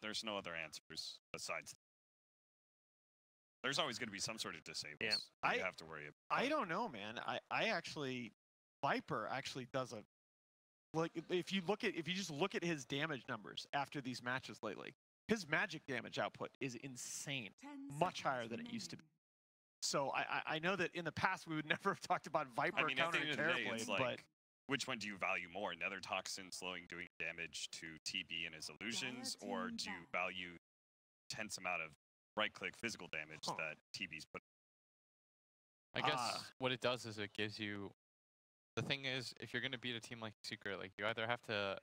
there's no other answers besides. There's always going to be some sort of disables. Yeah. You have to worry about. I don't know, man. I actually, Viper actually does a, like, if you just look at his damage numbers after these matches lately, his magic damage output is insane, much higher than it used to be. So I know that in the past we would never have talked about Viper countering Terrorblade, like, but which one do you value more? Nether Toxin slowing doing damage to TB and his illusions, or do you value intense amount of right-click physical damage that TB's put? I guess what it does is it gives you. The thing is, if you're going to beat a team like Secret, like you either have to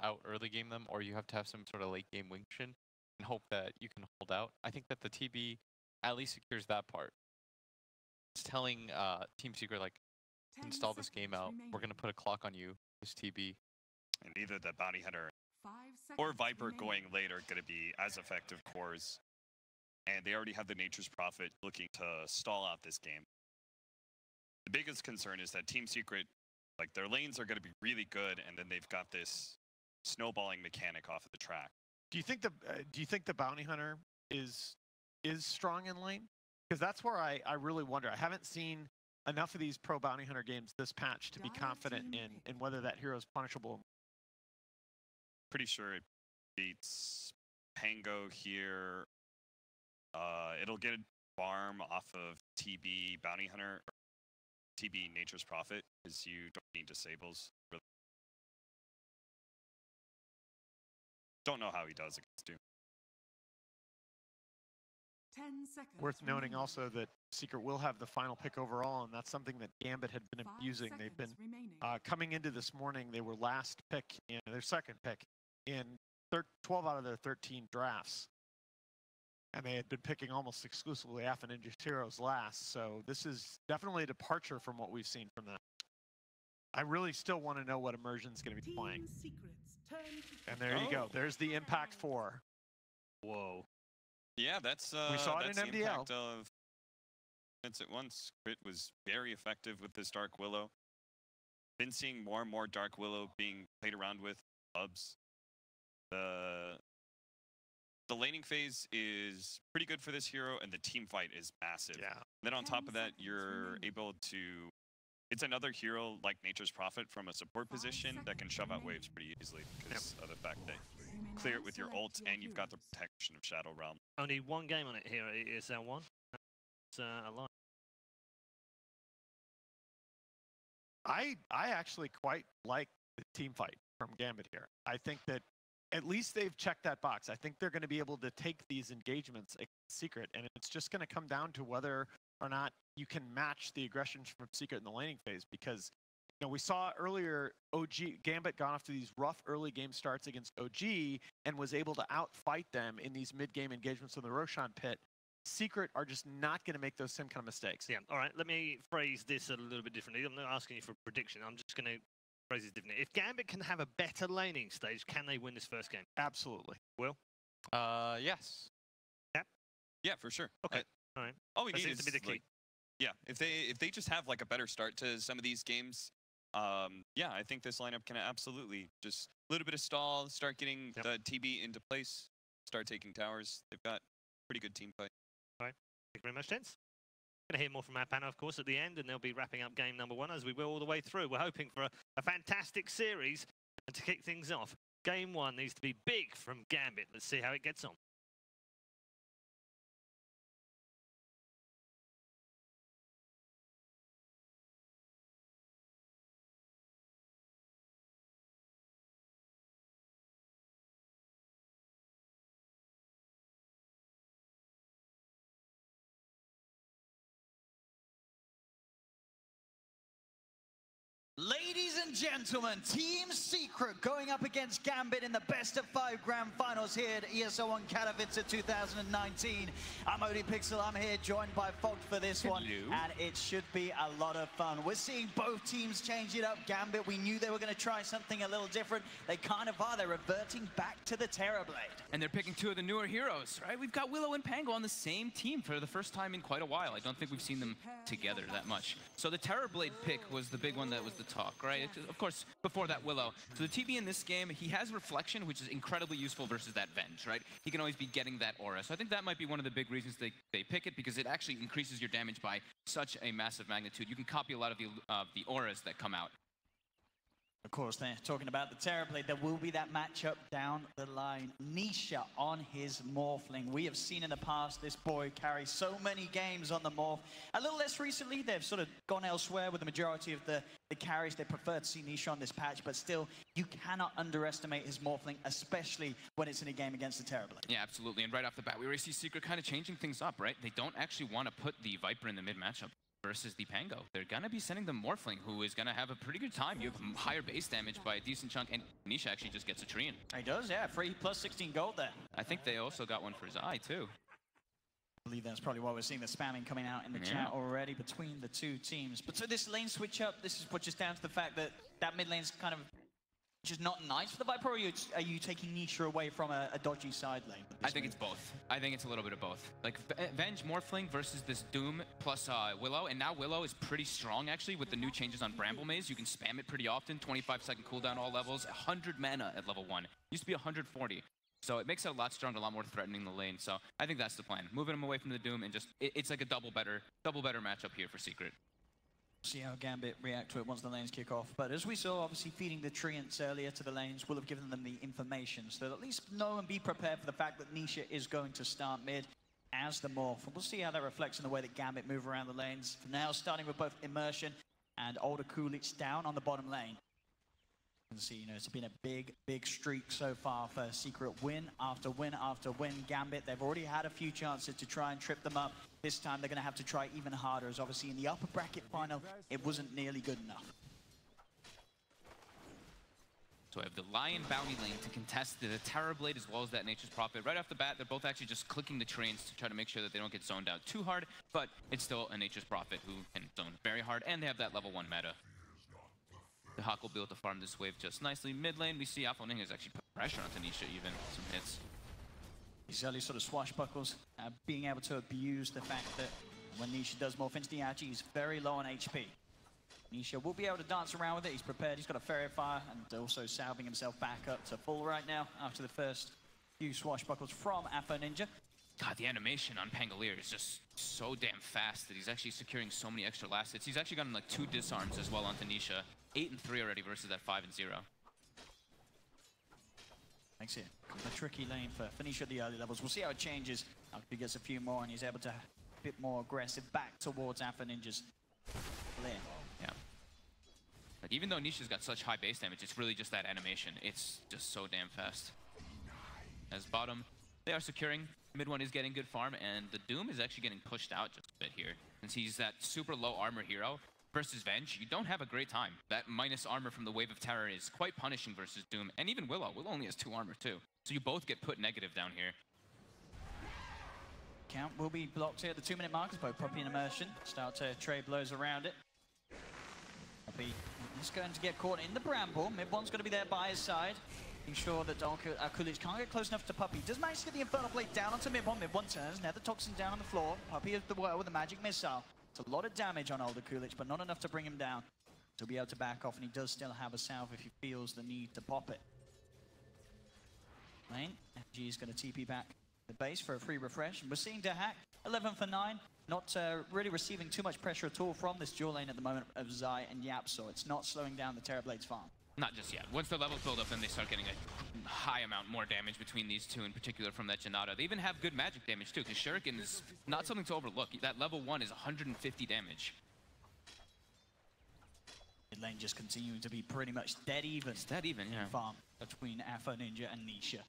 out early game them, or you have to have some sort of late game wing chin and hope that you can hold out. I think that the TB at least secures that part. It's telling Team Secret, like, install this game out. We're going to put a clock on you, this TB. And either the Bounty Hunter or Viper going late are going to be as effective cores. And they already have the Nature's Prophet looking to stall out this game. The biggest concern is that Team Secret, like, their lanes are going to be really good, and then they've got this snowballing mechanic off of the track. do you think the Bounty Hunter is strong in lane? Because that's where I really wonder. I haven't seen enough of these pro Bounty Hunter games this patch to be confident in whether that hero is punishable. Pretty sure it beats Pango here. It'll get a farm off of TB Bounty Hunter, or TB Nature's Prophet, because you don't need disables. Really. Don't know how he does against Doom. 10 seconds. Worth noting also that Secret will have the final pick overall, and that's something that Gambit had been abusing. They've been coming into this morning. They were last pick in their second pick in 12 out of their 13 drafts, and they had been picking almost exclusively Alpha Ninja Heroes last. So this is definitely a departure from what we've seen from them. I really still want to know what Immersion's going to be playing. And there you go. There's the Impact 4. Whoa. Yeah, that's we saw it in the MDL. Impact of Minutes at Once. Crit was very effective with this Dark Willow. Been seeing more and more Dark Willow being played around with clubs. The laning phase is pretty good for this hero, and the team fight is massive. Yeah. Then on top of that, you're able to. It's another hero like Nature's Prophet from a support position that can shove out waves pretty easily because of the fact that clear it with your ult, and you've got the protection of Shadow Realm. Only one game on it here at ESL 1. It's a lot. I actually quite like the team fight from Gambit here. I think that at least they've checked that box. I think they're going to be able to take these engagements Secret, and it's just going to come down to whether or not you can match the aggression from Secret in the laning phase, because we saw earlier Gambit got off to these rough early game starts against OG and was able to outfight them in these mid-game engagements in the Roshan pit. Secret are just not going to make those same kind of mistakes. Yeah, all right, let me phrase this a little bit differently. I'm not asking you for a prediction. I'm just going to phrase this differently. If Gambit can have a better laning stage, can they win this first game? Absolutely. Will? Yes. Yeah? Yeah, for sure. Okay. All right. All we That need seems is to be the key. like, yeah, if they just have like a better start to some of these games, yeah, I think this lineup can absolutely just a little bit of stall, start getting the TB into place, start taking towers. They've got pretty good team fight. All right. Thank you very much, gents. Going to hear more from our panel, of course, at the end, and they'll be wrapping up game number 1 as we will all the way through. We're hoping for a fantastic series, and to kick things off, game 1 needs to be big from Gambit. Let's see how it gets on. Ladies and gentlemen, Team Secret going up against Gambit in the best of 5 grand finals here at ESL 1 Katowice 2019. I'm ODPixel, I'm here joined by Fogged for this one, and it should be a lot of fun. We're seeing both teams change it up. Gambit, we knew they were going to try something a little different. They kind of are. They're reverting back to the Terrorblade. And they're picking 2 of the newer heroes, right? We've got Willow and Pango on the same team for the first time in quite a while. I don't think we've seen them together that much. So the Terrorblade pick was the big one that was the talk, right? Of course, before that, Willow. So the TB in this game, he has Reflection, which is incredibly useful versus that Venge, right? He can always be getting that aura. So I think that might be one of the big reasons they pick it, because it actually increases your damage by such a massive magnitude. You can copy a lot of the auras that come out. Of course, they're talking about the Terrorblade. There will be that matchup down the line. Nisha on his Morphling. We have seen in the past this boy carry so many games on the Morph. A little less recently, they've sort of gone elsewhere with the majority of the carries. They prefer to see Nisha on this patch, but still, you cannot underestimate his Morphling, especially when it's in a game against the Terrorblade. Yeah, absolutely. And right off the bat, we already see Secret kind of changing things up, right? They don't actually want to put the Viper in the mid matchup versus the Pango. They're going to be sending the Morphling, who is going to have a pretty good time. You have higher base damage by a decent chunk, and Nisha actually just gets a Treant. He does, yeah. Free plus 16 gold there. I think they also got one for Zai, too. I believe that's probably why we're seeing the spamming coming out in the chat already between the two teams. But so this lane switch up, this is just down to the fact that that mid lane's kind of just not nice for the Viper, or are you taking Nisha away from a dodgy side lane? I think it's both. I think it's a little bit of both. Like, Venge Morphling versus this Doom plus Willow, and now Willow is pretty strong, actually, with the new changes on Bramble Maze. You can spam it pretty often, 25-second cooldown all levels, 100 mana at level 1. Used to be 140. So it makes it a lot stronger, a lot more threatening the lane. So I think that's the plan. Moving him away from the Doom, and just, it's like a double better matchup here for Secret. See how Gambit react to it once the lanes kick off. But as we saw, obviously feeding the Treants earlier to the lanes will have given them the information. So at least know and be prepared for the fact that Nisha is going to start mid as the Morph. And we'll see how that reflects in the way that Gambit move around the lanes. For now, starting with both Immersion and Older Coolidge down on the bottom lane. You can see, it's been a big streak so far for Secret. Win after win after win. Gambit, they've already had a few chances to try and trip them up. This time they're going to have to try even harder, as obviously in the upper bracket final, it wasn't nearly good enough. So I have the Lion Bounty lane to contest the Terrorblade as well as that Nature's Prophet. Right off the bat, they're both actually just clicking the Treants to try to make sure that they don't get zoned out too hard, but it's still a Nature's Prophet who can zone very hard, and they have that level 1 meta. The Hawk will be able to farm this wave just nicely. Mid lane, we see Offlane has actually put pressure onto Nisha, even some hits. These early sort of swashbuckles, being able to abuse the fact that when Nisha does morph into the Agi, he's very low on HP. Nisha will be able to dance around with it. He's prepared. He's got a Fairy Fire and also salving himself back up to full right now after the first few swashbuckles from Afo Ninja. God, the animation on Pangolier is just so damn fast that he's actually securing so many extra last hits. He's actually gotten like 2 disarms as well onto Nisha. 8 and 3 already versus that 5 and 0. Makes it a tricky lane for Nisha at the early levels. We'll see how it changes after he gets a few more and he's able to a bit more aggressive back towards Afo Ninja's lane. Yeah. Like, even though Nisha's got such high base damage, it's really just that animation. It's just so damn fast. As bottom, they are securing. Mid one is getting good farm, and the Doom is actually getting pushed out just a bit here. Since he's that super low armor hero versus Venge, you don't have a great time. That minus armor from the Wave of Terror is quite punishing versus Doom, and even Willow. Willow only has 2 armor too. So you both get put negative down here. Count will be blocked here at the 2-minute mark as both Puppey and Immersion start to trade blows around it. Puppey is going to get caught in the bramble. Mid one's going to be there by his side. Ensure that Coolidge can't get close enough to Puppey. Does manage to get the Infernal Blade down onto mid one. Mid one turns, Nether Toxin down on the floor. Puppey is the whirl with the magic missile. It's a lot of damage on Older Coolidge, but not enough to bring him down. He'll be able to back off, and he does still have a salve if he feels the need to pop it. Lane, FG is going to TP back the base for a free refresh. And we're seeing Dahak, 11 for 9. Not really receiving too much pressure at all from this dual lane at the moment of Zai and YapzOr. It's not slowing down the Terrorblade's farm. Not just yet. Once the levels build up, then they start getting a high amount more damage between these two, in particular from that Jaradat. They even have good magic damage too, because Shuriken is not something to overlook. That level 1 is 150 damage. Mid lane just continuing to be pretty much dead even. It's dead even, yeah. Farm between Afo Ninja and Nisha.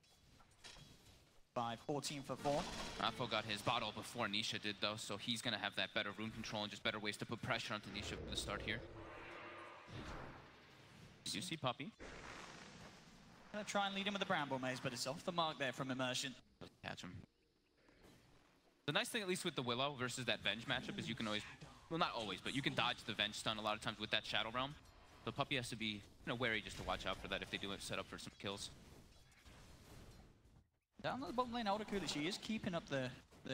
14 for 4. Afo got his bottle before Nisha did though, so he's going to have that better rune control and just better ways to put pressure onto Nisha for the start here. You see Puppey. Gonna try and lead him with the Bramble Maze, but it's off the mark there from Immersion. Catch him. The nice thing, at least with the Willow versus that Venge matchup, is you can always, well, not always, but you can dodge the Venge stun a lot of times with that Shadow Realm. So Puppey has to be wary just to watch out for that if they do set up for some kills. Down the bottom lane, Older Coolidge, she is keeping up the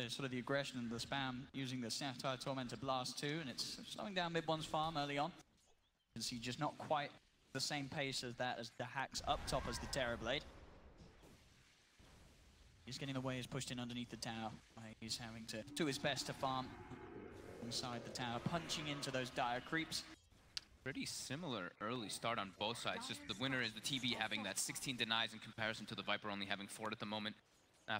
sort of the aggression and the spam using the Sapphire Tormentor Blast too, and it's slowing down mid one's farm early on. can see just not quite the same pace as that, as the hacks up top as the Terrorblade. He's getting away, he's pushed in underneath the tower. He's having to do his best to farm inside the tower, punching into those dire creeps. Pretty similar early start on both sides. Just the winner is the TB having that 16 denies in comparison to the Viper only having 4 at the moment.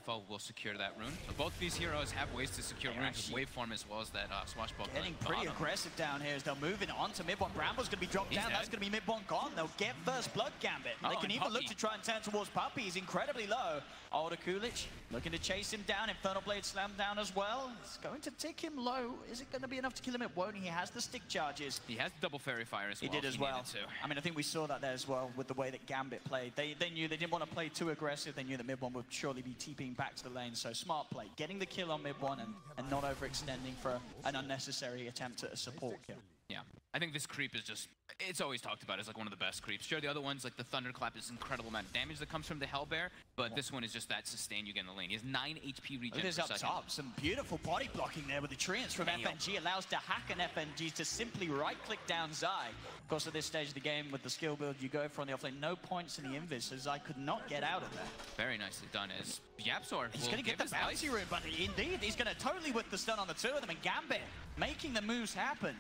FL will secure that rune. So both these heroes have ways to secure runes, waveform as well as that swashbuckler. Getting pretty aggressive down here as they'll move it on to mid one. Bramble's going to be dropped down. That's going to be mid one gone. They'll get first blood Gambit. They can even look to try and turn towards Puppey. He's incredibly low. Older Kulich looking to chase him down. Infernal Blade slammed down as well. It's going to tick him low. Is it going to be enough to kill him? It won't. He has the stick charges. He has double fairy fire as well. He did as well. I mean, I think we saw that there as well with the way that Gambit played. They knew they didn't want to play too aggressive. They knew that mid one would surely be TPing back to the lane. So smart play, getting the kill on mid one and not overextending for an unnecessary attempt at a support kill. Yeah, I think this creep is just, it's always talked about as like one of the best creeps. Sure, the other ones, like the Thunderclap, is incredible amount of damage that comes from the Hellbear, but this one is just that sustain you get in the lane. He has 9 HP regen per second. Up top, some beautiful body blocking there with the treants from FNG. Allows to hack an FNG to simply right-click down Zai. Of course, at this stage of the game, with the skill build you go for on the offlane, no points in the invis, so Zai could not get out of there. Very nicely done as YapzOr He's going to get the bouncy rune, but indeed, he's going to totally whip the stun on the two of them, and Gambit making the moves happen.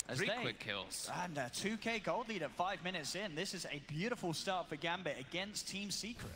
As 3 quick kills. And a 2k gold lead at 5 minutes in. This is a beautiful start for Gambit against Team Secret.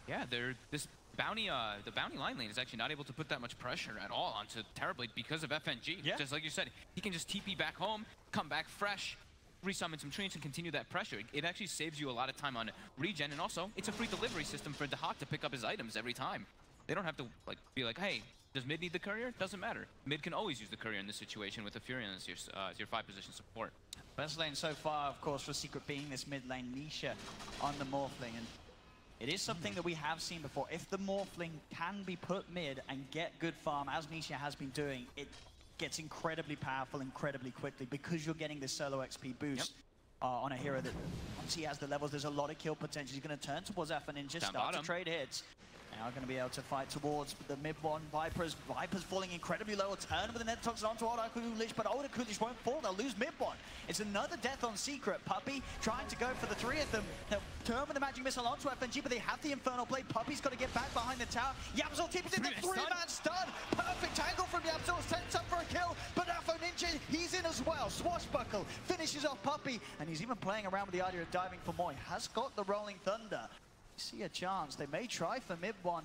Yeah, this bounty, the bounty line lane is actually not able to put that much pressure at all onto Terrorblade because of FNG. Yeah. Just like you said, he can just TP back home, come back fresh, resummon some treants and continue that pressure. It actually saves you a lot of time on regen, and also it's a free delivery system for Dahak to pick up his items every time. They don't have to be like, hey, does mid need the courier? Doesn't matter. Mid can always use the courier in this situation with the Furion as your 5-position support. Best lane so far, of course, for Secret being this mid lane Nisha on the Morphling. And it is something that we have seen before. If the Morphling can be put mid and get good farm, as Nisha has been doing, it gets incredibly powerful incredibly quickly because you're getting this solo XP boost. On a hero that, once he has the levels, there's a lot of kill potential. He's going to turn towards Alpha Ninja, start to trade hits. Now going to be able to fight towards the mid one. Viper's falling incredibly low. Turn with the net toxin onto Older Kulich, but Older Kulich won't fall. They'll lose mid one. It's another death on Secret. Puppey trying to go for the 3 of them. They'll turn with the magic missile onto FNG, but they have the Infernal Blade. Puppey's got to get back behind the tower. YapzOr tips in the 3-man stun. Perfect angle from YapzOr. Sets up for a kill, but Alpha Ninja, he's in as well. Swashbuckle finishes off Puppey, and he's even playing around with the idea of diving for more. He has got the Rolling Thunder. See a chance. They may try for mid one.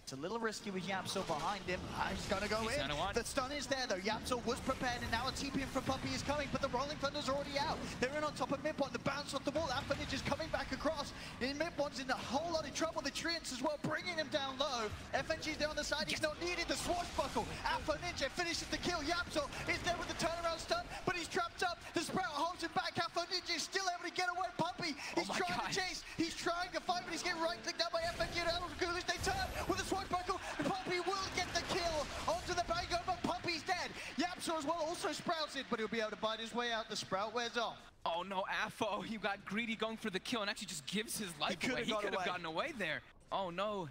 It's a little risky with YapzOr behind him. He's going to go in. The stun is there, though. YapzOr was prepared, and now a TP in from Puppey is coming, but the Rolling Thunder's already out. They're in on top of mid one. The bounce off the wall. Alpha Ninja's coming back across. And mid one's in a whole lot of trouble. The treants as well, bringing him down low. FNG's there on the side. He's not needed. The swashbuckle. Alpha Ninja finishes the kill. YapzOr is there with the turnaround stun, but he's trapped up. The Sprout holds him back. Alpha Ninja is still able to get away. Puppey, he's trying to chase. He's trying to fight, but he's getting right-clicked down by FNG and Older Kulich. They turn with a swashbuckle. Puppey will get the kill onto the Bango, but Puppey's dead. YapzOr as well also sprouted, but he'll be able to bite his way out. The Sprout wears off. Oh no, Affo, he got greedy going for the kill and actually just gives his life away. He could have gotten away there. Oh no.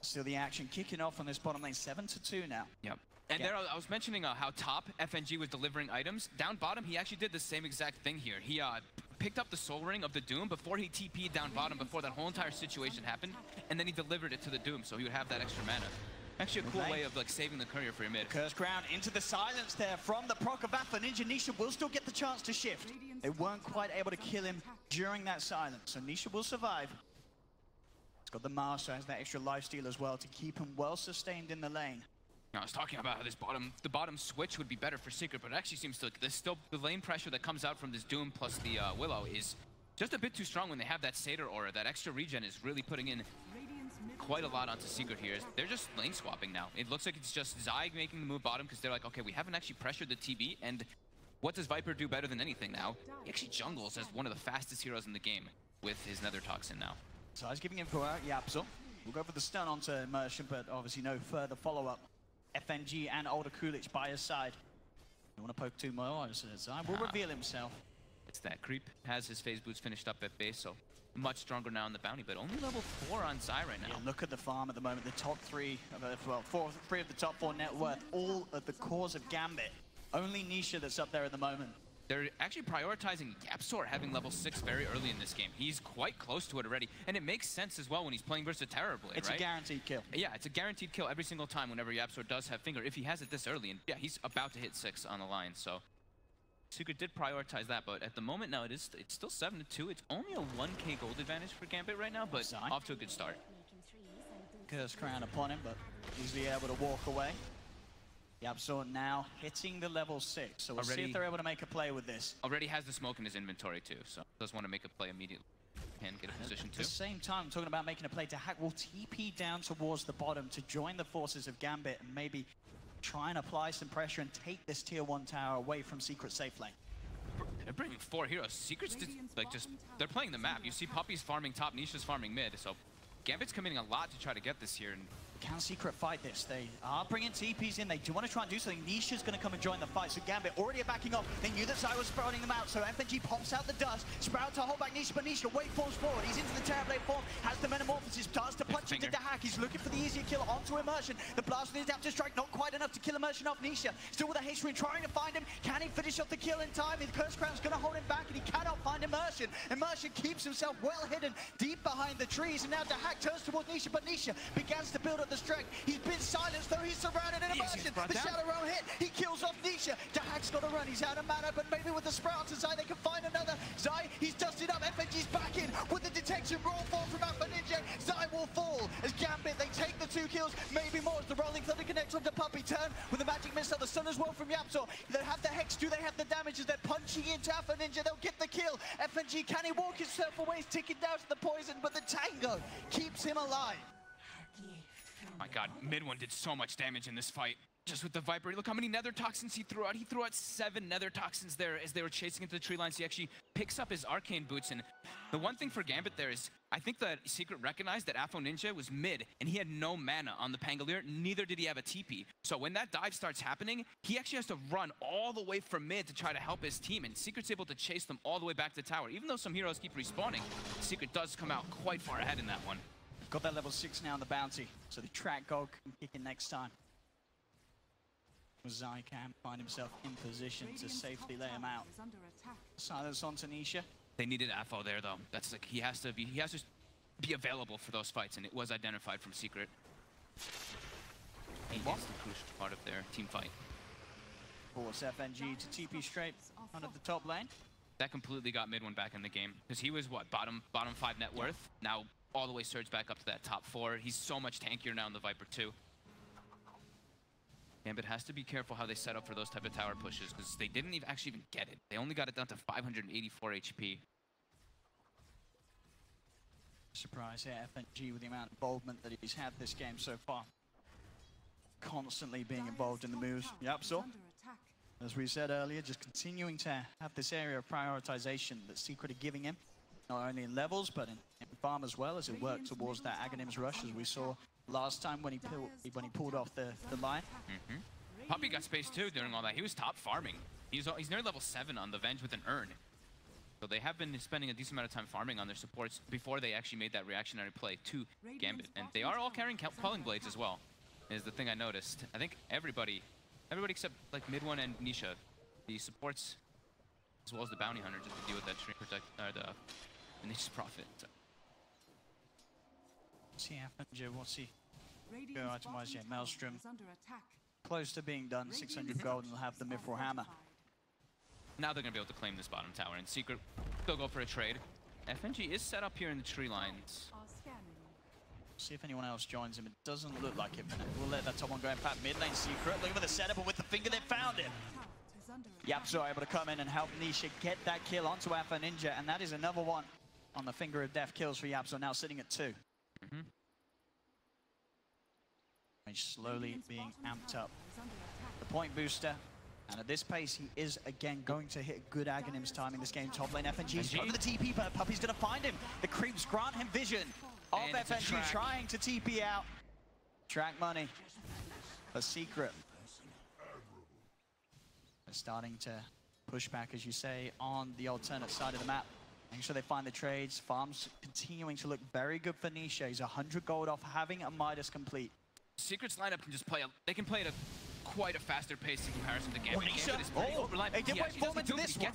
Still the action kicking off on this bottom lane, 7-2 now. Yep. And there, I was mentioning how top FNG was delivering items. Down bottom, he actually did the same exact thing here. He picked up the Soul Ring of the Doom before he TP'd down bottom, before that whole entire situation happened, and then he delivered it to the Doom, so he would have that extra mana. Actually a cool way of like saving the courier for your mid. Curse Crown into the silence there from the proc of Alpha Ninja. Nisha will still get the chance to shift. They weren't quite able to kill him during that silence, so Nisha will survive. He's got the Master, has that extra lifesteal as well to keep him well sustained in the lane. I was talking about how the bottom switch would be better for Secret, but it actually seems to like there's still the lane pressure that comes out from this Doom plus the Willow is just a bit too strong when they have that Satyr aura. That extra regen is really putting in quite a lot onto Secret here. They're just lane swapping now. It looks like it's just Zai making the move bottom because they're like, okay, we haven't actually pressured the TB, and what does Viper do better than anything now? He actually jungles as one of the fastest heroes in the game with his Nether Toxin now. So I was giving him for YapzOr. We'll go for the stun onto Merchant, but obviously no further follow-up. FNG and Older Kulich by his side. You want to poke 2 more? Zai will reveal himself. It's that creep. Has his phase boots finished up at base, so much stronger now in the bounty, but only level 4 on Zai right now. Yeah, look at the farm at the moment. The top 3, well, 3 of the top 4 net worth, all at the cause of Gambit. Only Nisha that's up there at the moment. they're actually prioritizing YapzOr having level 6 very early in this game. He's quite close to it already, and it makes sense as well when he's playing versus Terrorblade, It's right? a guaranteed kill. Yeah, it's a guaranteed kill every single time whenever YapzOr does have Finger, if he has it this early. And yeah, he's about to hit 6 on the line, so Secret did prioritize that, but at the moment now it's still 7-2. It's only a 1k gold advantage for Gambit right now, but off to a good start. Curse crown upon him, but easily able to walk away. YapzOr now hitting the level 6, so we'll see if they're able to make a play with this. Already has the smoke in his inventory too, so does want to make a play immediately. Can get a position At too. the same time, talking about making a play, Dahak will TP down towards the bottom to join the forces of Gambit and maybe try and apply some pressure and take this tier 1 tower away from Secret safe lane. They're bringing 4 heroes. Secret's they're playing the map. You see Puppey's farming top, Nisha's farming mid, so Gambit's committing a lot to try to get this here. And can Secret fight this? They are bringing TPs in. They do want to try and do something. Nisha's going to come and join the fight. So Gambit already backing off. They knew that Zai was sprouting them out. So FNG pops out the dust. Sprout to hold back Nisha, but Nisha wave forms forward. He's into the Terrorblade form. Has the Metamorphosis. Starts to punch into Dahak. He's looking for the easier kill onto Immersion. The blast with the Adaptive Strike, not quite enough to kill Immersion off Nisha. Still with a haste ring, trying to find him. Can he finish off the kill in time? The Curse Crown's going to hold him back, and he cannot find Immersion. Immersion keeps himself well hidden deep behind the trees. And now Dahak turns towards Nisha, but Nisha begins to build up the strength. He's been silenced, though he's surrounded in Immersion. The Shadow Roll hit. He kills off Nisha. Dahak's got to run. He's out of mana, but maybe with the Sprout to Zai, they can find another. Zai, he's dusted up. FNG's back in with the detection. Roll fall from Alpha Ninja. Zai will fall as Gambit, they take the 2 kills, maybe more as the Rolling Thunder connects onto Puppey. Turn with the Magic Missile. The Sun as well from YapzOr. They have the Hex. Do they have the damage as they're punching into Alpha Ninja? They'll get the kill. FNG, can he walk himself away? He's ticking down to the poison, but the Tango keeps him alive. my god, mid one did so much damage in this fight. Just with the Viper, look how many Nether Toxins he threw out. He threw out 7 Nether Toxins there as they were chasing into the tree lines. He actually picks up his Arcane Boots, and the one thing for Gambit there is, I think that Secret recognized that Afo Ninja was mid, and he had no mana on the Pangolier, neither did he have a TP. So when that dive starts happening, he actually has to run all the way from mid to try to help his team, and Secret's able to chase them all the way back to tower. Even though some heroes keep respawning, Secret does come out quite far ahead in that one. Got that level 6 now on the bounty, so the track gold can kick in next time. Zai can find himself in position to safely lay him out. Silence on Nisha. They needed Afo there though. That's like he has to be available for those fights, and it was identified from Secret. He is the crucial part of their team fight. Force FNG to TP straight under the top lane. That completely got mid one back in the game, because he was what, bottom 5 net worth. Now all the way surged back up to that top 4. He's so much tankier now in the Viper too. Gambit has to be careful how they set up for those type of tower pushes, because they didn't actually even get it. They only got it down to 584 HP. Surprise here, FNG, with the amount of involvement that he's had this game so far. Constantly being involved in the moves. YapzOr, as we said earlier, just continuing to have this area of prioritization that Secret are giving him, not only in levels, but in farm as well, as it worked towards that Aghanims rush, as we saw last time when he pulled off the line. Puppey got space too during all that. He was top farming. He's near level 7 on the Venge with an urn. So they have been spending a decent amount of time farming on their supports before they actually made that reactionary play to Gambit. And they are all carrying Quelling Blades as well, is the thing I noticed. I think everybody except like mid one and Nisha, the supports as well as the bounty hunter, just to deal with that stream protect or the Nisha's Prophet. So. See FNG, what's he go itemize? Yeah, Maelstrom. Close to being done, 600 gold, and they'll have the Mithril Hammer. Now they're going to be able to claim this bottom tower, and Secret, they'll go for a trade. FNG is set up here in the tree lines. See if anyone else joins him. It doesn't look like it. We'll let that top one go in fact mid lane. Secret looking for the setup, and with the finger they found him. YapzOr able to come in and help Nisha get that kill onto Alpha Ninja, and that is another one on the finger of death kills for YapzOr, now sitting at 2. Slowly being amped up. The point booster, and at this pace, he is again going to hit good Aghanims time in this game. Top lane FNG's over the TP, but Puppey's going to find him. The creeps grant him vision of FNG trying to TP out. Track money. A Secret. They're starting to push back, as you say, on the alternate side of the map. Making sure they find the trades. Farms continuing to look very good for Nisha. He's 100 gold off having a Midas complete. Secret's lineup can just play, they can play at a quite a faster pace in comparison to Gambit. Nisha. Gambit is pretty reliable. He did wait for into this one.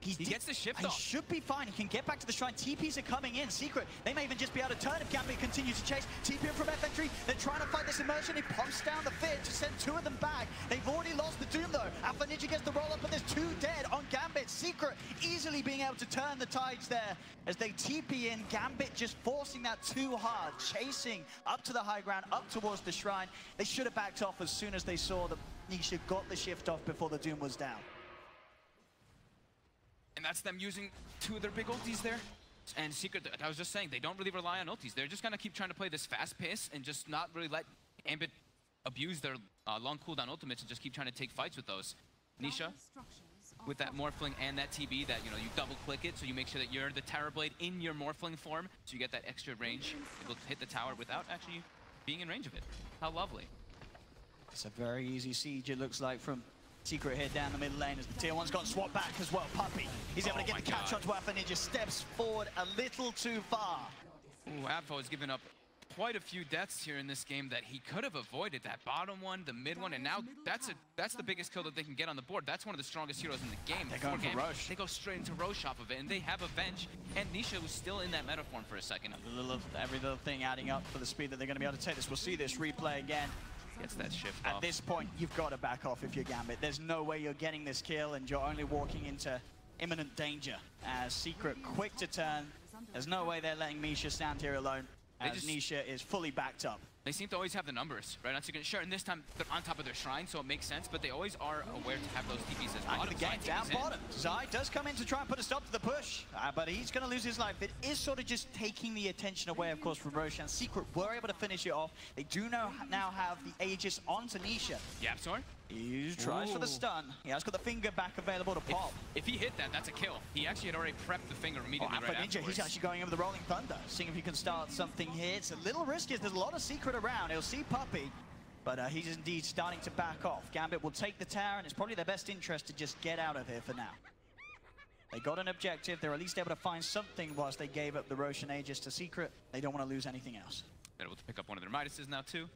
He gets the shift He off. should be fine. He can get back to the shrine. TPs are coming in. Secret. They may even just be able to turn if Gambit continues to chase. TP from FN3. They're trying to fight this immersion. He pumps down the fit to send 2 of them back. They've already lost the Doom though. Alpha Ninja gets the roll up, but there's 2 dead on Gambit. Secret easily being able to turn the tides there as they TP in. Gambit just forcing that too hard. Chasing up to the high ground, up towards the shrine. They should have backed off as soon as they saw that Nisha got the shift off before the Doom was down. And that's them using 2 of their big ultis there. And Secret, I was just saying, they don't really rely on ultis. They're just gonna keep trying to play this fast pace and just not really let Gambit abuse their long cooldown ultimates and just keep trying to take fights with those. Nisha, with that Morphling and that TB, that, you know, you double click it so you make sure that you're the Terror Blade in your Morphling form, so you get that extra range, able to hit the tower without actually being in range of it. How lovely. It's a very easy siege, it looks like, from Secret here down the middle lane as the tier 1's got swapped back as well. Puppey, he's able to get the catch onto Alpha Ninja, steps forward a little too far. Ooh, Advo has given up quite a few deaths here in this game that he could have avoided. That bottom one, the mid one, and now that's the biggest kill that they can get on the board. That's one of the strongest heroes in the game. They're going for Roche. They go straight into Roche off of it, and they have Avenge, and Nisha was still in that meta form for a second. Every little thing adding up for the speed that they're going to be able to take this. We'll see this replay again. Gets that shift At off. this point, you've got to back off if you're Gambit. There's no way you're getting this kill, and you're only walking into imminent danger. As Secret quick to turn, there's no way they're letting Misha stand here alone, as Nisha is fully backed up. They seem to always have the numbers, right? On Secret. Sure, and this time they're on top of their shrine, so it makes sense, but they always are aware to have those TPs as bottom. The game down bottom. Zai does come in to try and put a stop to the push, but he's going to lose his life. It is sort of just taking the attention away, of course, from Roshan. Secret were able to finish it off. They do now have the Aegis onto Nisha. YapzOr? He tries for the stun. He has got the finger back available to pop. If he hit that, that's a kill. He actually had already prepped the finger immediately right afterwards. He's actually going over the Rolling Thunder, seeing if he can start something here. It's a little risky. There's a lot of Secret around. He'll see Puppey, but he's indeed starting to back off. Gambit will take the tower, and it's probably their best interest to just get out of here for now. They got an objective. They're at least able to find something whilst they gave up the Roshan Aegis to Secret. They don't want to lose anything else. They're able to pick up one of their Midases now, too.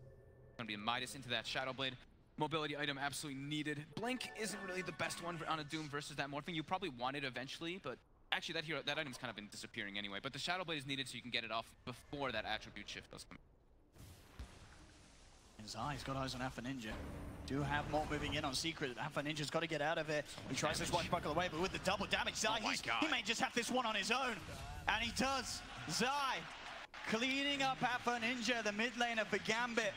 Going to be a Midas into that Shadow Blade. Mobility item absolutely needed. Blink isn't really the best one on a Doom versus that Morphing. You probably want it eventually, but actually that item's kind of been disappearing anyway. But the Shadow Blade is needed so you can get it off before that attribute shift does come in. His eyes got eyes on Alpha Ninja. Do have more moving in on Secret. Alpha Ninja's got to get out of it. He tries to swashbuckle away, but with the double damage, Zai, he may just have this one on his own. And he does. Zai cleaning up Alpha Ninja, the mid laner for Gambit.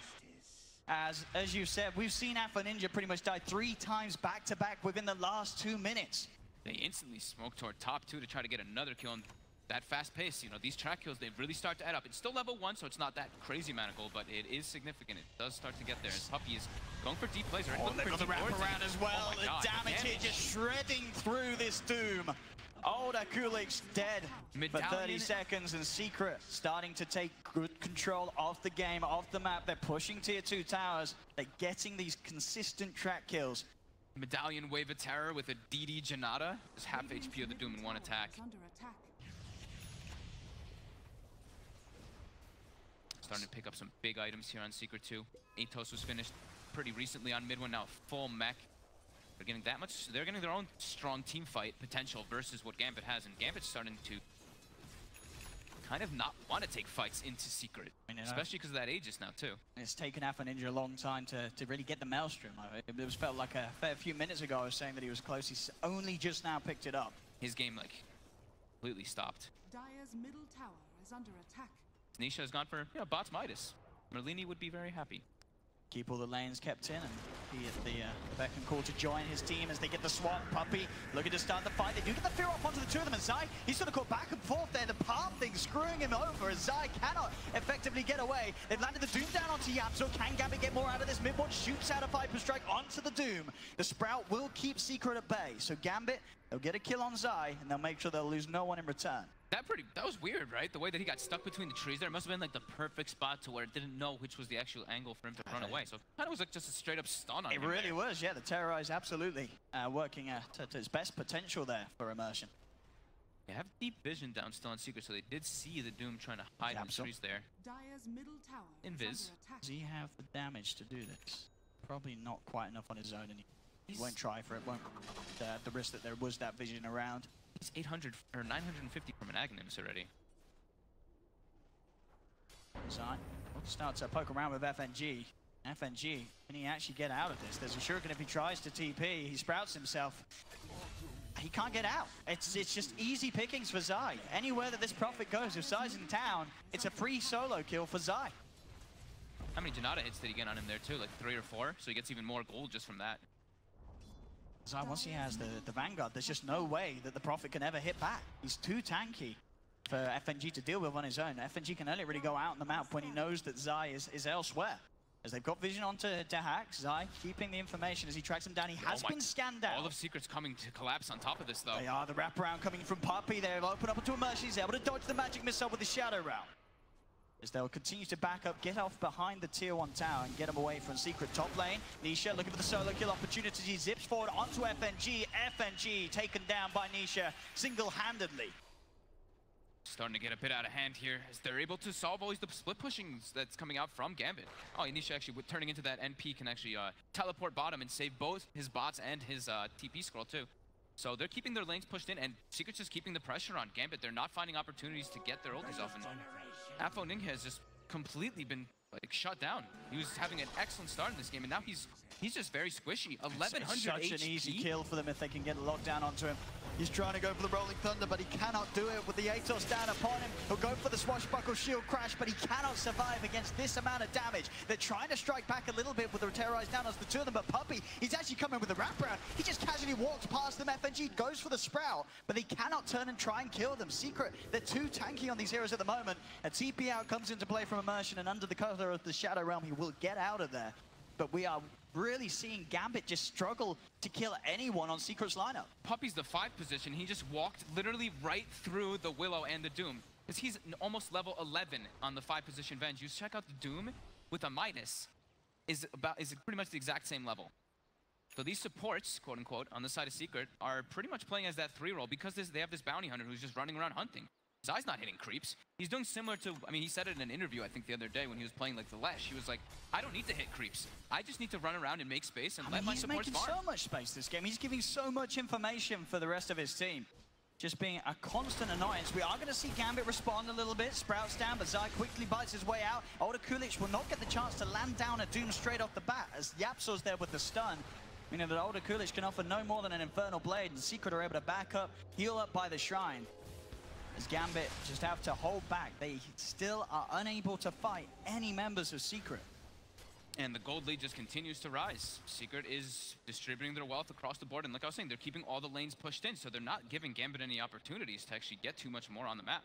As you said, we've seen Alpha Ninja pretty much die 3 times back-to-back within the last 2 minutes. They instantly smoke toward top 2 to try to get another kill on that fast pace. You know, these track kills, they really start to add up. It's still level 1, so it's not that crazy manical, but it is significant. It does start to get there. As Puppey is going for deep plays. They've got the wraparound as well. The damage here just shredding through this Doom. Old Akulik's dead for 30 seconds, and Secret starting to take good control of the game, of the map. They're pushing tier 2 towers. They're getting these consistent track kills. Medallion Wave of Terror with a DD Janata. Just half HP of the Doom in one attack. Starting to pick up some big items here on Secret 2. Atos was finished pretty recently on mid one, now full mech. They're getting that much, they're getting their own strong team fight potential versus what Gambit has, and Gambit's starting to kind of not want to take fights into Secret, especially because of that Aegis now too. It's taken Alpha Ninja a long time to really get the Maelstrom. It was felt like a fair few minutes ago I was saying that he was close. He's only just now picked it up. His game like completely stopped. Dire's middle tower is under attack. Nisha has gone for bots Midas. Merlini would be very happy. Keep all the lanes kept in, and he at the beck and call to join his team as they get the swap. Puppey looking to start the fight. They do get the fear off onto the 2 of them, and Zai, he's sort of caught back and forth there. The palm thing screwing him over as Zai cannot effectively get away. They've landed the Doom down onto YapzOr. Can Gambit get more out of this? Mid one shoots out a Viper Strike onto the Doom. The Sprout will keep Secret at bay, so Gambit, they'll get a kill on Zai, and they'll make sure they'll lose no one in return. That was weird, right? The way that he got stuck between the trees there must have been like the perfect spot to where it didn't know which was the actual angle for him to run away. So kind of was like just a straight up stun on him. It really was, yeah. The Terrorize absolutely working to its best potential there for immersion. They have deep vision down still on Secret, so they did see the Doom trying to hide in the trees there. Dire's middle tower Invis. Does he have the damage to do this? probably not quite enough on his own, and he won't try for it, won't the risk that there was that vision around. He's 800 or 950 from an Aghanims already. Zai starts to poke around with FNG. FNG, can he actually get out of this? There's a shuriken if he tries to TP. He sprouts himself. He can't get out. It's just easy pickings for Zai. Anywhere that this Prophet goes, if Zai's in town, it's a free solo kill for Zai. How many Janata hits did he get on him there too? Like 3 or 4? So he gets even more gold just from that. Zai, once he has the Vanguard, there's just no way that the Prophet can ever hit back. He's too tanky for FNG to deal with on his own. FNG can only really go out on the map when he knows that Zai is elsewhere. As they've got vision onto hack, Zai keeping the information as he tracks him down. He has been scanned out. All of Secret's coming to collapse on top of this, though. They are. The wraparound coming from Puppey. They'll open up into immersion. He's able to dodge the magic missile with the shadow round. As they'll continue to back up, get off behind the tier 1 tower and get him away from Secret top lane. Nisha looking for the solo kill opportunity. He zips forward onto FNG. FNG taken down by Nisha single-handedly. Starting to get a bit out of hand here as they're able to solve always the split pushings that's coming out from Gambit. Oh, Nisha actually turning into that NP can actually teleport bottom and save both his bots and his TP scroll too. So they're keeping their lanes pushed in, and Secret's just keeping the pressure on Gambit. They're not finding opportunities to get their ultis off. And Afo Ninja has just completely been like shut down. He was having an excellent start in this game, and now he's just very squishy. 1100 Such HP. an easy kill for them if they can get a lockdown onto him. He's trying to go for the Rolling Thunder, but he cannot do it with the Atos down upon him. He'll go for the Swashbuckle Shield Crash, but he cannot survive against this amount of damage. They're trying to strike back a little bit with the terrorized down as the two of them, but Puppey, he's actually coming with the wraparound. He just casually walks past them. FNG goes for the Sprout, but they cannot turn and try and kill them. Secret, they're too tanky on these heroes at the moment. A TP out comes into play from Immersion, and under the cover of the Shadow Realm, he will get out of there. But we are really seeing Gambit just struggle to kill anyone on Secret's lineup. Puppey's the 5 position. He just walked literally right through the Willow and the Doom. Because he's almost level 11 on the 5 position Venge. You check out the Doom with a Midas is pretty much the exact same level. So these supports, quote unquote, on the side of Secret are pretty much playing as that 3 role because they have this bounty hunter who's just running around hunting. Zai's not hitting creeps. He's doing similar to, I mean, he said it in an interview, I think, the other day when he was playing like the Lesh. He was like, I don't need to hit creeps. I just need to run around and make space and let my supports farm. He's making so much space this game. He's giving so much information for the rest of his team. Just being a constant annoyance. We are going to see Gambit respond a little bit. Sprouts down, but Zai quickly bites his way out. Older Kulich will not get the chance to land down a Doom straight off the bat as YapzOr's there with the stun. Meaning that Older Kulich can offer no more than an Infernal Blade, and Secret are able to back up, heal up by the Shrine. As Gambit just have to hold back. They still are unable to fight any members of Secret. And the gold lead just continues to rise. Secret is distributing their wealth across the board. And like I was saying, they're keeping all the lanes pushed in. So they're not giving Gambit any opportunities to actually get too much more on the map.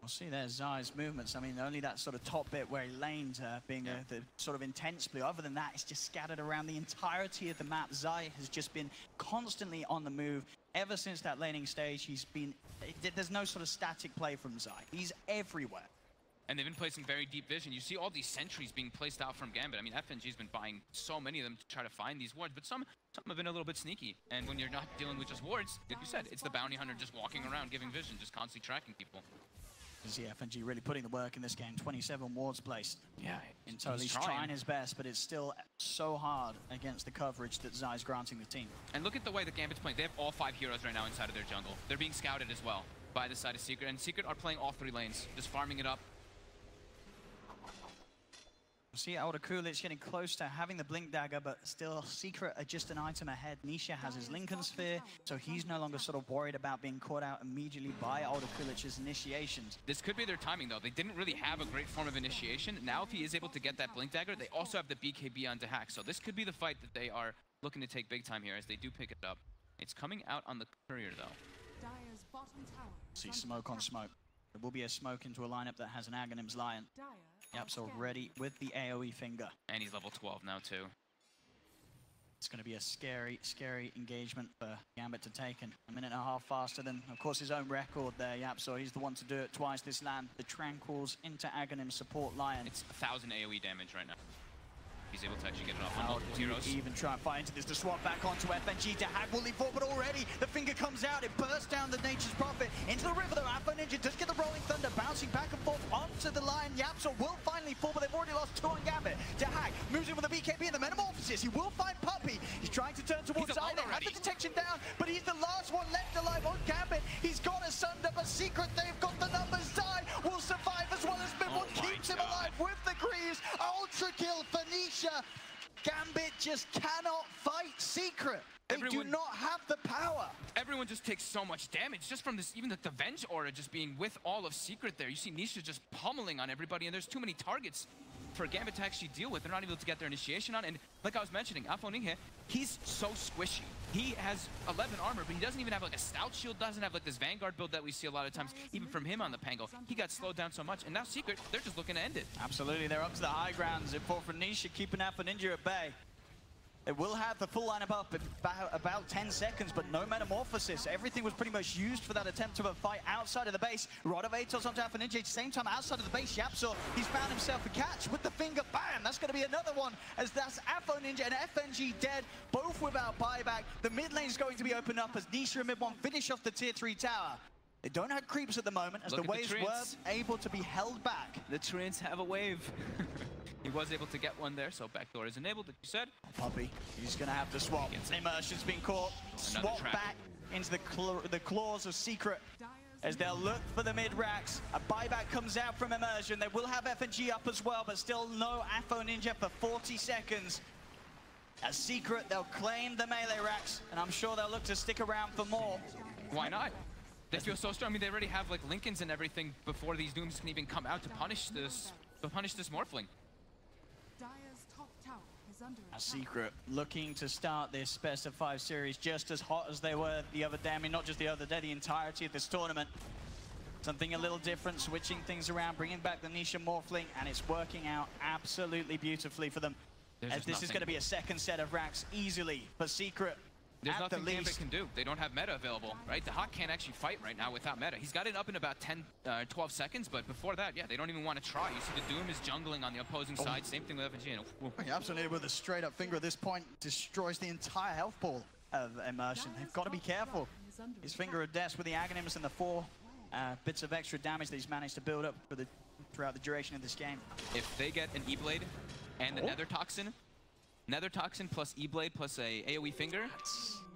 We'll see there's Zai's movements. I mean, only that sort of top bit where he lanes being the sort of intense blue. Other than that, it's just scattered around the entirety of the map. Zai has just been constantly on the move. Ever since that laning stage, there's no sort of static play from Zai. He's everywhere. And they've been placing very deep vision. You see all these sentries being placed out from Gambit. I mean, FNG's been buying so many of them to try to find these wards, but some have been a little bit sneaky. And when you're not dealing with just wards, like you said, it's the bounty hunter just walking around giving vision, just constantly tracking people. You see FNG really putting the work in this game. 27 wards placed. Yeah, in total. He's trying his best, but it's still so hard against the coverage that Zai's granting the team. And look at the way that Gambit's playing. They have all 5 heroes right now inside of their jungle. They're being scouted as well by the side of Secret. And Secret are playing all 3 lanes, just farming it up. See Older Kulich getting close to having the Blink Dagger, but still Secret are just an item ahead. Nisha has his Lincoln Sphere, so he's no longer sort of worried about being caught out immediately by Older Kulich's initiations. This could be their timing, though. They didn't really have a great form of initiation. Now, if he is able to get that Blink Dagger, they also have the BKB on hack. So this could be the fight that they are looking to take big time here as they do pick it up. It's coming out on the courier, though. See smoke on smoke. There will be a smoke into a lineup that has an Aghanims Lion. YapzOr ready with the AoE finger. And he's level 12 now, too. It's going to be a scary, scary engagement for Gambit to take. And a minute and a half faster than, of course, his own record there, YapzOr. He's the one to do it twice this land. The Tranquils into Aghanim support Lion. It's 1,000 AoE damage right now. He's able to actually get it off How on do you zeros. even try and fight into this? To swap back onto FNG. Dahak will leave forward, but already the finger comes out. It bursts down the Nature's Prophet into the river, though. Afro Ninja does get the Rolling Thunder, bouncing back and forth onto the line. YapzOr will finally fall, but they've already lost 2 on Gambit. Dahak moves in with the BKB and the Metamorphosis. He will find Puppey. He's trying to turn towards Zai. They have the detection down, but he's the last one left alive on Gambit. He's got a Sunder, but Secret, they've got the numbers. Zai will survive as well as Mid1 keeps him alive with the Greaves. Ultra kill for Nisha. Gambit just cannot fight Secret. They do not have the power. Everyone just takes so much damage just from this, even the Venge aura just being with all of Secret there. You see Nisha just pummeling on everybody, and there's too many targets for Gambit to actually deal with. They're not able to get their initiation on, and like I was mentioning, Offlane here, he's so squishy. He has 11 armor, but he doesn't even have like a stout shield, doesn't have like this Vanguard build that we see a lot of times, even from him on the Pango. He got slowed down so much, and now Secret, they're just looking to end it. Absolutely, they're up to the high grounds. It fought for Nisha, keeping Alpha Ninja at bay. It will have the full lineup up in about 10 seconds, but no Metamorphosis. Everything was pretty much used for that attempt of a fight outside of the base. Rod of Atos onto Alpha Ninja. At the same time, outside of the base, YapzOr, he's found himself a catch with the finger. Bam! That's going to be another one, as that's Alpha Ninja and FNG dead, both without buyback. The mid lane is going to be opened up as Nisha and Mid1 finish off the tier 3 tower. They don't have creeps at the moment, as the waves were able to be held back. The Treants have a wave. He was able to get one there, so backdoor is enabled, like you said. Puppey, he's going to have to swap. Immersion's been caught. Swap back into the claws of Secret as they'll look for the mid-racks. A buyback comes out from Immersion. They will have FNG up as well, but still no Afro Ninja for 40 seconds. As Secret, they'll claim the melee racks, and I'm sure they'll look to stick around for more. Why not? They feel so strong. I mean, they already have like Lincolns and everything before these Dooms can even come out to punish this Morphling. A Secret looking to start this best of 5 series just as hot as they were the other day. I mean, not just the other day, the entirety of this tournament. Something a little different, switching things around, bringing back the Nisha Morphling, and it's working out absolutely for them. As this is going to be a second set of racks easily for Secret. There's nothing Gambit can do. They don't have meta available, right? The Hawk can't actually fight right now without meta. He's got it up in about 12 seconds, but before that, yeah, they don't even want to try. You see the Doom is jungling on the opposing side. Same thing with FNG. Absolutely, with a straight-up finger at this point, destroys the entire health pool of Immersion. They've got to be careful. His finger of death with the Aghanimous and the 4 bits of extra damage that he's managed to build up throughout the duration of this game. If they get an E-Blade and the Nether Toxin plus E-Blade plus a AoE finger,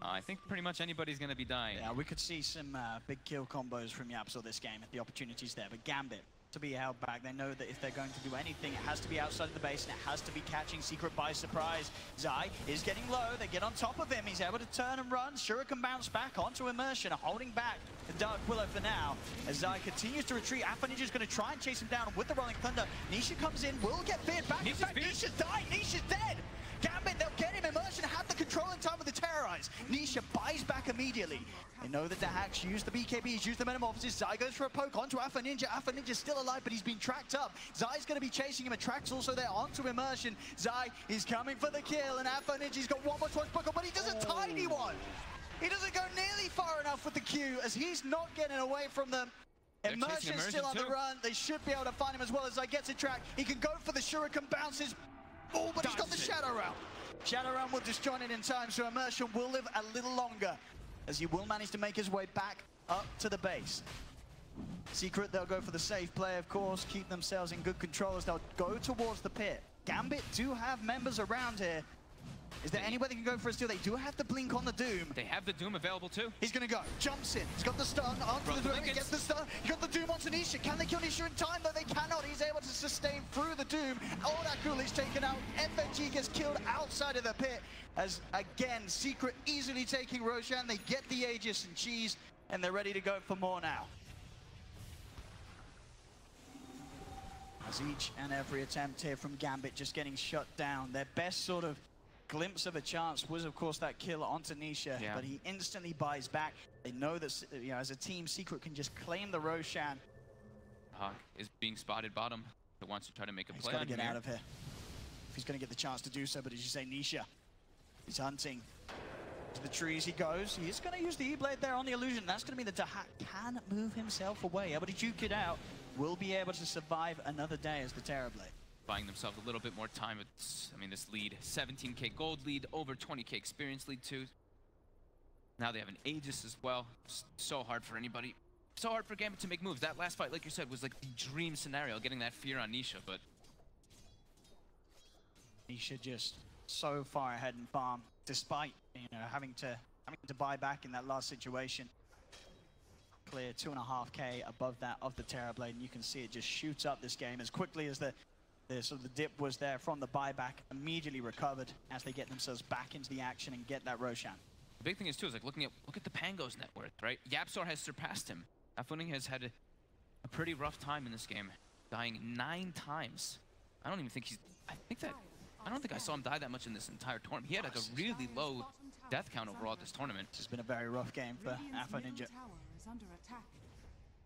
I think pretty much anybody's going to be dying. Yeah, we could see some big kill combos from YapzOr this game if the opportunity's there. But Gambit, to be held back, they know that if they're going to do anything, it has to be outside of the base, and it has to be catching Secret by surprise. Zai is getting low. They get on top of him. He's able to turn and run. Shuriken bounce back onto Immersion, holding back the Dark Willow for now. As Zai continues to retreat, Alpha Ninja's going to try and chase him down with the Rolling Thunder. Nisha comes in, will get feared back. In fact, Nisha's died. Nisha's dead. Gambit, they'll get him. Immersion have the control in time with the Terrorize. Nisha buys back immediately. They know that Dahak's used the BKBs, used the Metamorphosis. Zai goes for a poke onto Alpha Ninja. Alpha Ninja's still alive, but he's been tracked up. Zai's going to be chasing him. A track's also there onto Immersion. Zai is coming for the kill, and Alpha Ninja's got one more choice poke, but he does a tiny one. He doesn't go nearly far enough with the Q, as he's not getting away from them. Immersion's still on the run. They should be able to find him as well. As Zai gets a track, he can go for the Shuriken bounces. Oh, but he's got the Shadow Realm. Shadow Realm will disjoin it in time, so Immersion will live a little longer, as he will manage to make his way back up to the base. Secret, they'll go for the safe play, of course, keep themselves in good control as they'll go towards the pit. Gambit do have members around here. Is there anybody that can go for a steal? They do have the blink on the Doom. They have the Doom available too. He's going to go. Jumps in. He's got the stun onto the Doom. He gets the stun. He got the Doom onto Nisha. Can they kill Nisha in time? No, they cannot. He's able to sustain through the Doom. All that cool is taken out. FNG gets killed outside of the pit. As, again, Secret easily taking Roshan. They get the Aegis and Cheese, and they're ready to go for more now. As each and every attempt here from Gambit just getting shut down. Their best sort of glimpse of a chance was, of course, that kill onto Nisha, but he instantly buys back. They know that, you know, as a team, Secret can just claim the Roshan. Hawk is being spotted bottom. He wants to try to make a play. He's got to get out of here. If he's going to get the chance to do so, but as you say, Nisha, he's hunting. To the trees he goes. He is going to use the E-Blade there on the illusion. That's going to mean that Dahak can move himself away, able to juke it out. Will be able to survive another day as the Terrorblade. buying themselves a little bit more time. I mean, this lead, 17k gold lead, over 20k experience lead too. Now they have an Aegis as well. So hard for anybody. So hard for Gambit to make moves. That last fight, like you said, was like the dream scenario, getting that fear on Nisha, but... Nisha just so far ahead in farm, despite, having to buy back in that last situation. Clear 2.5k above that of the Terrorblade, and you can see it just shoots up this game as quickly as the sort of the dip was there from the buyback, immediately recovered as they get themselves back into the action and get that Roshan. The big thing is too, is like look at the Pango's net worth, right? YapzOr has surpassed him. Offlane has had a pretty rough time in this game, dying 9 times. I don't think I saw him die that much in this entire tournament. He had like a really low death count overall this tournament. It's been a very rough game for Alpha Ninja.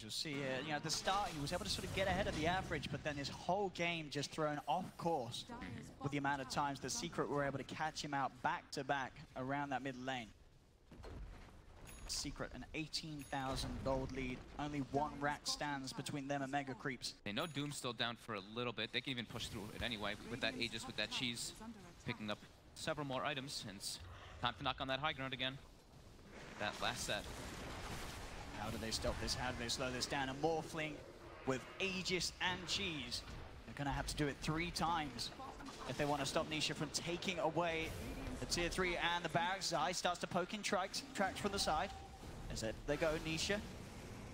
You'll see here, at the start he was able to sort of get ahead of the average, but then his whole game just thrown off course with the amount of times the Secret were able to catch him out back to back around that mid lane. Secret, an 18,000 gold lead. Only 1 rack stands between them and Mega Creeps. They know Doom's still down for a little bit. They can even push through it anyway with that Aegis, with that cheese, picking up several more items, and it's time to knock on that high ground again. That last set. How do they stop this? How do they slow this down? And Morphling with Aegis and cheese. They're going to have to do it 3 times if they want to stop Nisha from taking away the tier 3 and the barracks. Zai starts to poke in tracks from the side. As they go, Nisha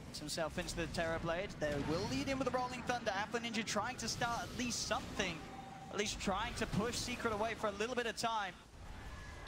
gets himself into the Terrorblade. They will lead in with the Rolling Thunder. Alpha Ninja trying to start at least something. At least trying to push Secret away for a little bit of time.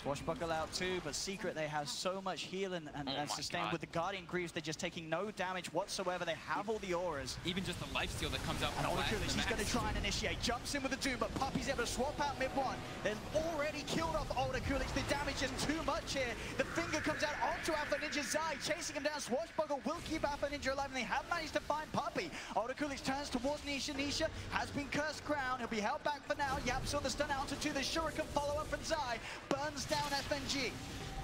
Swashbuckle out too, but Secret, they have so much healing and sustain. With the Guardian Greaves, they're just taking no damage whatsoever. They have all the auras. Even just the lifesteal that comes out from Katowice, he's going to try and initiate. Jumps in with the Doom, but Puppey's able to swap out mid one. They've already killed off Katowice. The damage is too much here. The finger comes out onto Alpha Ninja. Zai chasing him down. Swashbuckle will keep Alpha Ninja alive, and they have managed to find Puppey. Katowice turns towards Nisha. Nisha has been cursed crown. He'll be held back for now. YapzOr the stun out to 2. The Shuriken follow-up from Zai. Burns down FNG.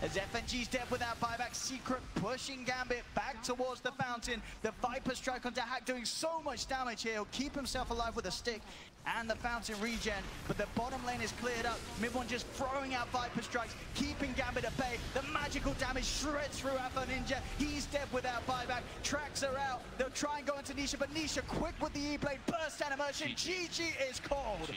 As FNG's dead without buyback, Secret pushing Gambit back towards the fountain. The Viper strike onto Hack doing so much damage here. He'll keep himself alive with a stick and the fountain regen, but the bottom lane is cleared up. Mid one just throwing out Viper strikes, keeping Gambit at bay. The magical damage shreds through Alpha Ninja. He's dead without buyback. Tracks are out. They'll try and go into Nisha, but Nisha quick with the E-Blade. Burst and immersion. GG is called.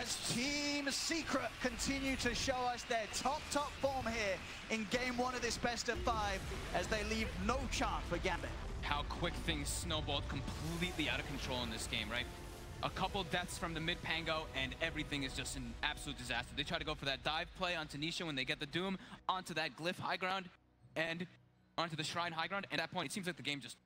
As Team Secret continue to show us their top form here in game 1 of this best of 5, as they leave no chance for Gambit. How quick things snowballed completely out of control in this game, right? A couple deaths from the mid Pango, and everything is just an absolute disaster. They try to go for that dive play onto Nisha when they get the Doom, onto that Glyph high ground, and onto the Shrine high ground. At that point, it seems like the game just